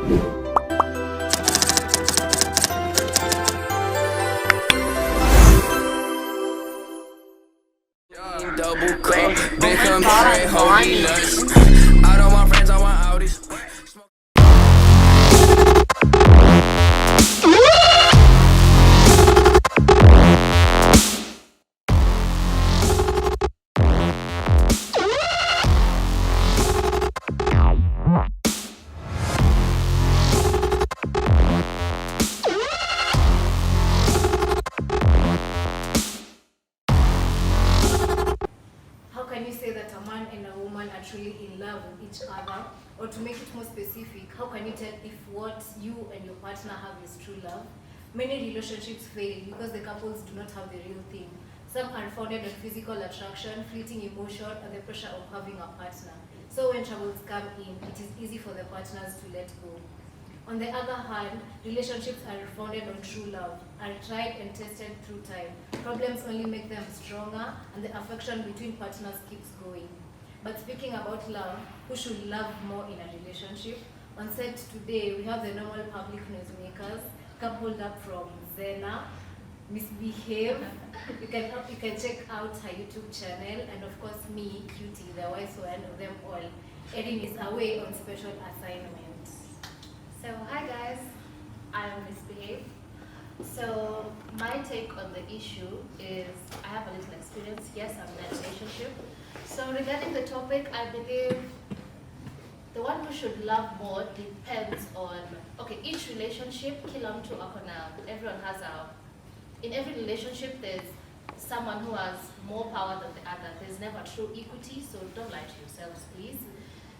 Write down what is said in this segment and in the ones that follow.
Double cup, become straight, holy nuts. I don't want friends, I want Audis. Truly in love with each other, or to make it more specific, how can you tell if what you and your partner have is true love? Many relationships fail because the couples do not have the real thing. Some are founded on physical attraction, fleeting emotion, and the pressure of having a partner. So when troubles come in, it is easy for the partners to let go. On the other hand, relationships are founded on true love, are tried and tested through time. Problems only make them stronger, and the affection between partners keeps going. But speaking about love, who should love more in a relationship? On set today, we have the normal public newsmakers, coupled up from Zena, Misbehave. You can check out her YouTube channel, and of course me, Cutie, the wise one of them all. Irene is away on special assignment. So hi guys, I'm Misbehave. So my take on the issue is I have a little experience. Yes, I'm in a relationship. So regarding the topic, I believe the one who should love more depends on, okay, each relationship, kila mtu akona, everyone has in every relationship there's someone who has more power than the other. There's never true equity, so don't lie to yourselves, please.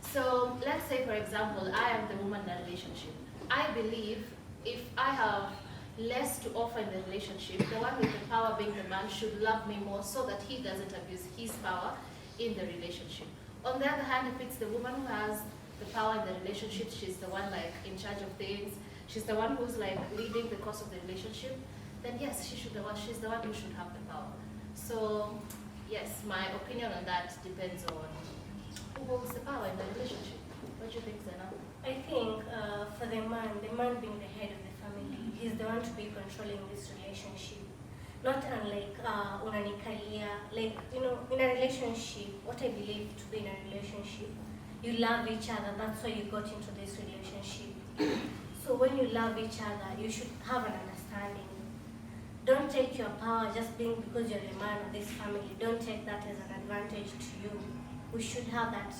So let's say, for example, I am the woman in a relationship. I believe if I have less to offer in the relationship, the one with the power being the man should love me more so that he doesn't abuse his power in the relationship. On the other hand, if it's the woman who has the power in the relationship, she's the one like in charge of things, she's the one who's like leading the course of the relationship, then yes, she's the one who should have the power. So yes, my opinion on that depends on who holds the power in the relationship. What do you think, Zena? I think for the man being the head of the family, he's the one to be controlling this relationship. Not unlike unanikalia, like, you know, in a relationship, what I believe to be in a relationship, you love each other, that's why you got into this relationship. So when you love each other, you should have an understanding. Don't take your power just because you're the man of this family. Don't take that as an advantage to you. We should have that,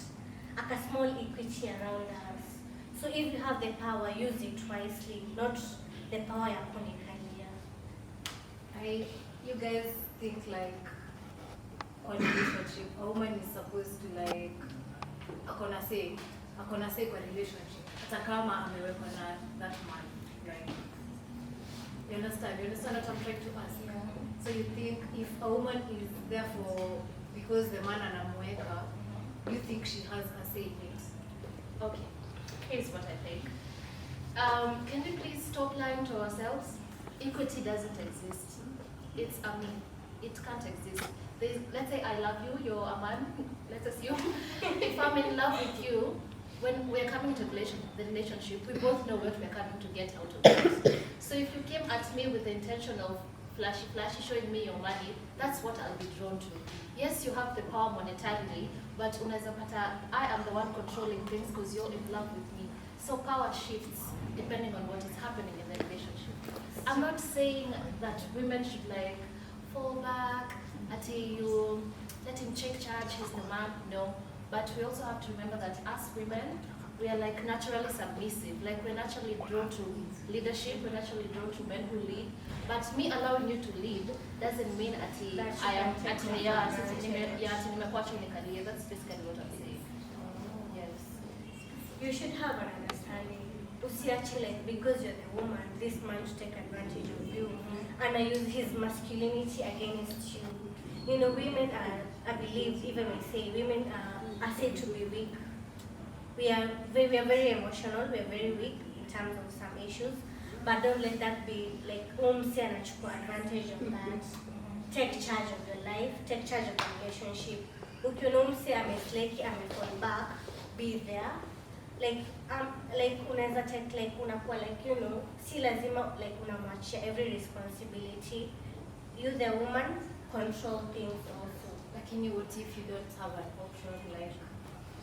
like a small equity around us. So if you have the power, use it wisely, not the power ya kunikalia. You guys think like on relationship, a woman is supposed to like akona say kwa relationship. Hata kama amewekwa na that man, right? You understand what I'm trying to ask? Yeah. So you think if a woman is there because the man anamweka, you think she has a say in it? Okay, here's what I think. Can we please stop lying to ourselves? Equity doesn't exist. It's a myth. It can't exist. Let's say I love you, you're a man, let's assume. If I'm in love with you, when we're coming to the relationship, we both know what we're coming to get out of it. So if you came at me with the intention of flashy, showing me your money, that's what I'll be drawn to. Yes, you have the power monetarily, but unaweza pata, I am the one controlling things because you're in love with me. So power shifts depending on what is happening in the relationship. I'm not saying that women should like fall back until you let him take charge, he's the man, no. But we also have to remember that as women, we are like naturally submissive. Like we're naturally drawn to leadership, we're naturally drawn to men who lead. But me allowing you to lead doesn't mean that's basically what I'm saying. Yes. You should have an understanding. Usiache like because you're the woman, this man to take advantage of you and I use his masculinity against you. You know, women are, I believe, even I say, women are said to be weak. We are very emotional, we are very weak in terms of some issues, but don't let that be like advantage of that. Take charge of your life, take charge of the relationship. Ukiona mse amesleki, amefall back, be there. like unaweza take like unakuwa like si lazima like unamwachia every responsibility. You the woman control things also. Lakini what if you don't have an option, like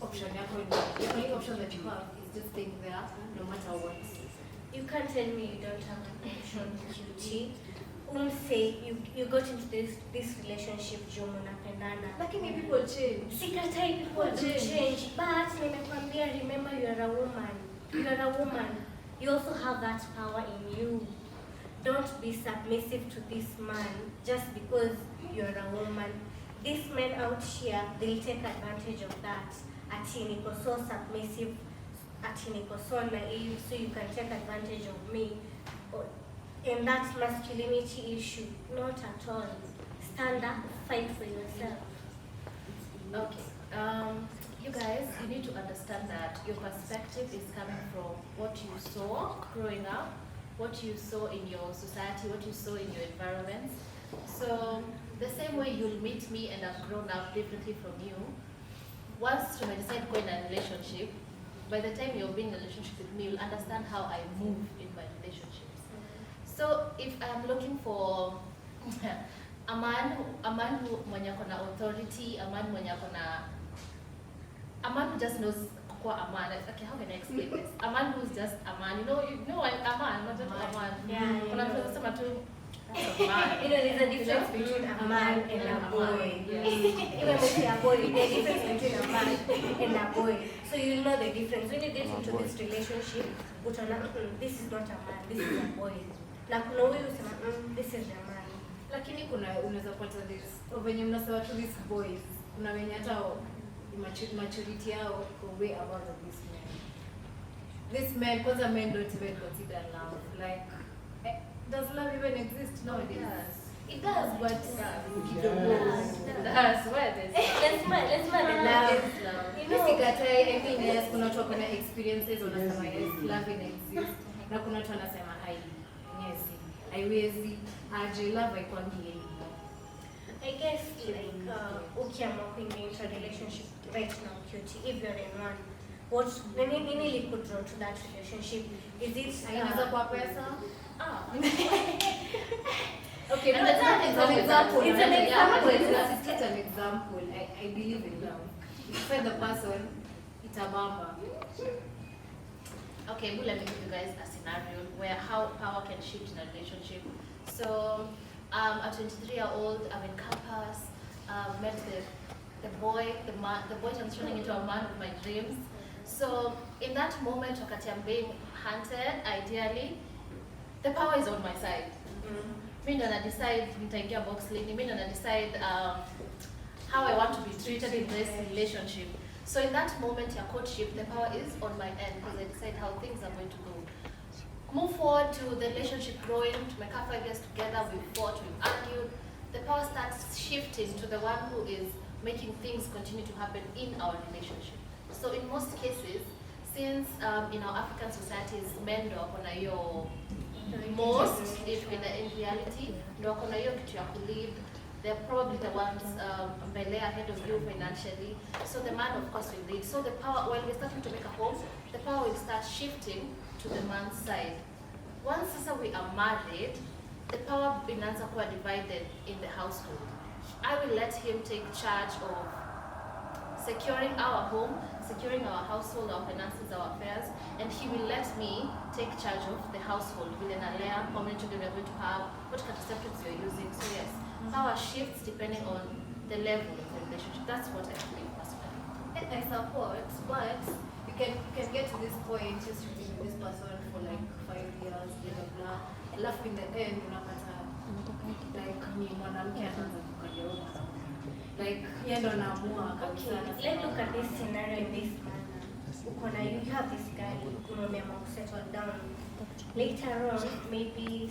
option yako the only option that you have is just staying there no matter what? You can't tell me you don't have an option, cutie. Say you got into this relationship juu mnapendana. Lakini people change. Sikatai people do change. But nimekwambia, remember you are a woman. You are a woman. You also have that power in you. Don't be submissive to this man just because you are a woman. These men out here, they'll take advantage of that. Ati niko so submissive, ati niko so naive, so you can take advantage of me. In that masculinity issue, not at all. Stand up, fight for yourself. Okay. You guys, you need to understand that your perspective is coming from what you saw growing up, what you saw in your society, what you saw in your environment. So the same way you'll meet me and I've grown up differently from you, once you may decide to go in a relationship, by the time you're being in a relationship with me, you'll understand how I move in my relationships. So if I'm looking for a man who mwenye akona authority, a man who just knows kukua a man. Okay, how can I explain this? A man who's just a man. You know a man, not just a man. Yeah. Kuna mtu anasema tu There's a difference between a man and a boy. Even if you're a boy, there's a difference between a man and a boy. So you'll know the difference. When you get into this relationship, this is not a man, this is a boy. Na kuna huyu usema this is a man. Lakini unaweza pata this venye mnasema to these boys, kuna wenye hata maturity yao go way above this men. This men, kwanza men don't even consider love. Like, does love even exist nowadays? It does, but that's where there's Let's love. You know, Sikatai, I mean, yes, kuna watu kuna experiences wanasema yes, love exists. Na kuna watu wanasema haiwezi aje, love haikwangi anymore. I guess like ukiamua kuingia into a relationship right now, cutie, if you're in one, what nini could draw to that relationship? Is it Inaweza kwa pesa? Okay, no, that's an example. It's an example. It's just an example. I believe in love. If you find the person, it's a bamba. Okay, well, let me give you guys a scenario where how power can shift in a relationship. So, a 23-year-old, I'm in campus, met the boy transitioning into a man of my dreams. So, in that moment, wakati I'm being hunted, ideally, the power is on my side. Mimi ndo na decide nitaingia box lane, mimi ndo na decide how I want to be treated in this relationship. So in that moment, your courtship, the power is on my end because I decide how things are going to go. Move forward to the relationship growing, to make 5 years together, we've fought, we've argued. The power starts shifting to the one who is making things continue to happen in our relationship. So in most cases, since in our African societies, men do wako na hiyo most, if in reality, do wako na hiyo kitu ya kulead. They're probably the ones mbele ahead of you financially. So the man, of course, will lead. So the power, when we're starting to make a home, the power will start shifting to the man's side. Once we are married, the power inaanza kuwa divided in the household. I will let him take charge of securing our home, securing our household, our finances, our affairs, and he will let me take charge of the household within a layer, how many children we're going to have, what contraceptives you're using. So yes, power shifts depending on the level of the relationship. That's what I believe personally. And I support, but you can get to this point just with this person for like 5 years, blah blah blah. Alafu in the end unapata like ni mwanamke anaanza kukalia huko. Like yeye ndo anaamua kabisa. Let's look at this scenario in this manner. You have this guy umeamua settle down. Later on, maybe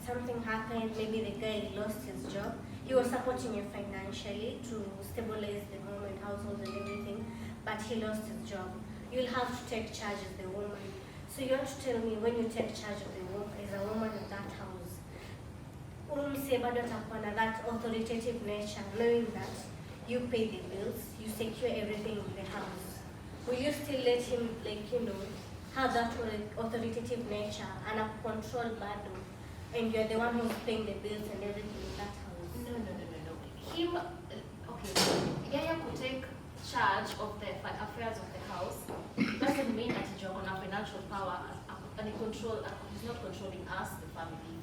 something happened, maybe the guy lost his job. He was supporting you financially to stabilize the home and household and everything, but he lost his job. You'll have to take charge of the woman. So you have to tell me, when you take charge of the woman, as a woman in that house, bado atakuwa na that authoritative nature, knowing that you pay the bills, you secure everything in the house. will you still let him, have that authoritative nature and a control bado, and you're the one who's paying the bills and everything in that house? No. Him, okay, Yaya could take charge of the affairs of the house. Doesn't mean that he's on a financial power and he's not controlling us, the family.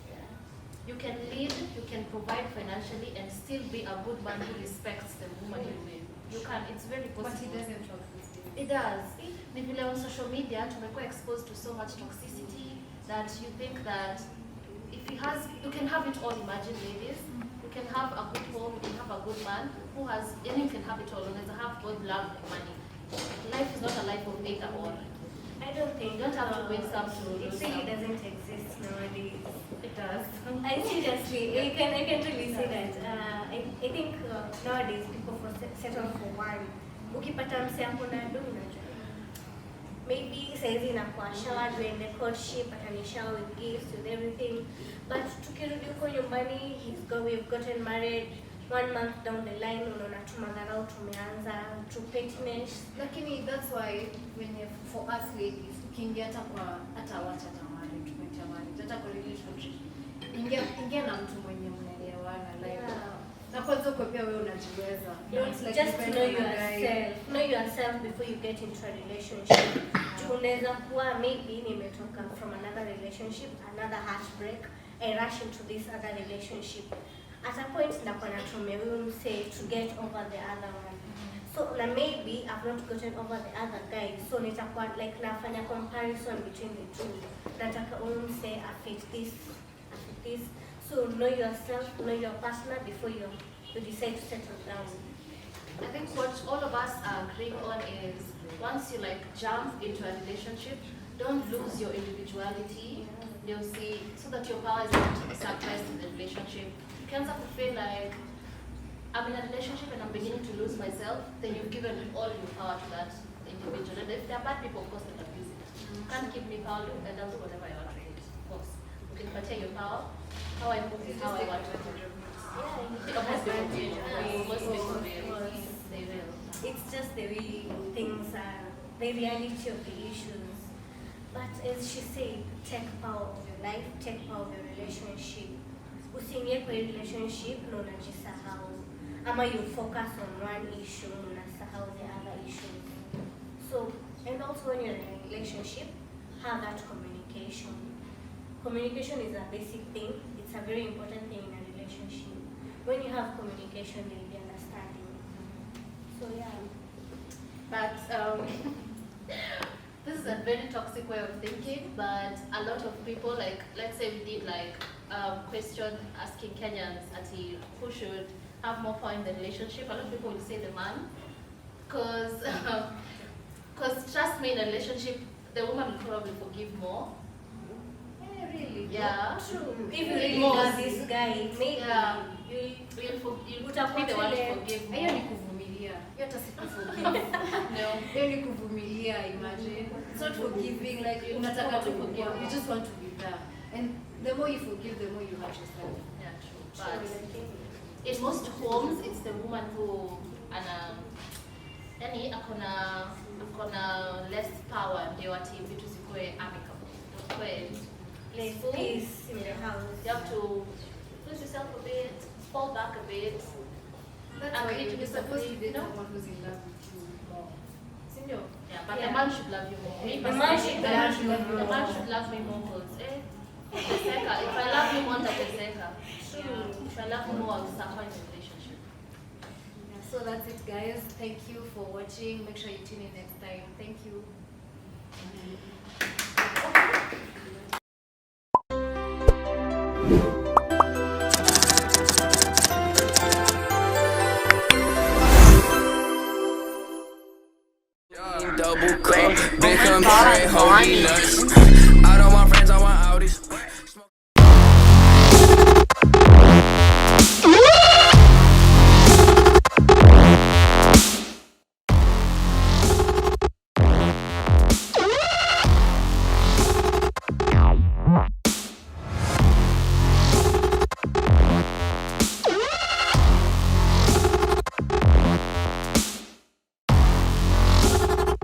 You can lead, you can provide financially and still be a good man who respects the woman you live. You can, it's very possible. But he doesn't talk this way. It does. Maybe on social media, tumekuwa exposed to so much toxicity that you think that if he has, you can have it all. Imagine, ladies, you can have a good home, you can have a good man who has, and you can have it all. Unaweza have both love and money. Life is not a life of either or. I don't think. You don't have to wait some to It lose really some. doesn't exist nowadays. It does. I seriously, I can really say that. I think nowadays people settle for one. Ukipata mse hapo na ndo unajua. Maybe saizi inakuwa showered when the courtship, atanishower with gifts, with everything. But tukirudi huko nyumbani, we've gotten married. 1 month down the line, unaona tumadharau tumeanza, to pettiness. Lakini that's why for us ladies, ukiingia hata wacha tamari, tumetia mari, hata kwa relationship, ingia na mtu mwenye mnaelewana like. Na kwanza kwa pia wewe unajiweza. Just know yourself. Know yourself before you get into a relationship. Unaweza kuwa maybe nimetoka from another relationship, another heartbreak, I rush into this other relationship. At a point nakuwa natumia huyu say to get over the other one. So na maybe I've not gotten over the other guy. So nitakuwa like nafanya comparison between the two. Nataka huyu say I fit this. So know yourself, know your partner before you decide to settle down. I think what all of us are agreeing on is once you like jump into a relationship, don't lose your individuality. You'll see so that your power is not suppressed in the relationship. You can't have to feel like I'm in a relationship and I'm beginning to lose myself, then you've given all your power to that individual. And if there are bad people, of course, they'll abuse it. You can't give me power and I'll do whatever I want to do. Of course. You can protect your power. How I move is how I want to do. Most people will. They will. It's just the way things are, the reality of the issues. But as she said, take power of your life, take power of your relationship. Usiingie kwa relationship na unajisahau. Ama you focus on one issue na unasahau the other issues. So, and also when you're in a relationship, have that communication. Communication is a basic thing. It's a very important thing in a relationship. When you have communication, you'll be understanding. So yeah. But this is a very toxic way of thinking, but a lot of people, like, let's say we did like question asking Kenyans who should have more power in the relationship. A lot of people will say the man, because trust me, in a relationship, the woman will probably forgive more. Really? Yeah. True. If you really love this guy, maybe you'll be the one to forgive more. Hiyo ni kuvumilia. Hiyo hata si kuforgive. No. Hiyo ni kuvumilia, imagine. It's not forgiving like unataka to forgive. You just want to be there. And the more you forgive, the more you hurt yourself. Yeah, true. But in most homes, it's the woman who akona less power ndio ati vitu zikuwe amicable. peace in the house. You have to lose yourself a bit, fall back a bit. That's And why you you're supposed to be the know? one who's in love with you more. Sindio? Yeah, but Yeah. the man should love you more. Me The man personally, should love you the more. man should love me more because if I love you more, nitateseka. True. If I love you more, I'll suffer in the relationship. Yeah, so that's it, guys. Thank you for watching. Make sure you tune in next time. Thank you. Double cup, big come straight, hold me nuts. I don't want friends, I want Audis.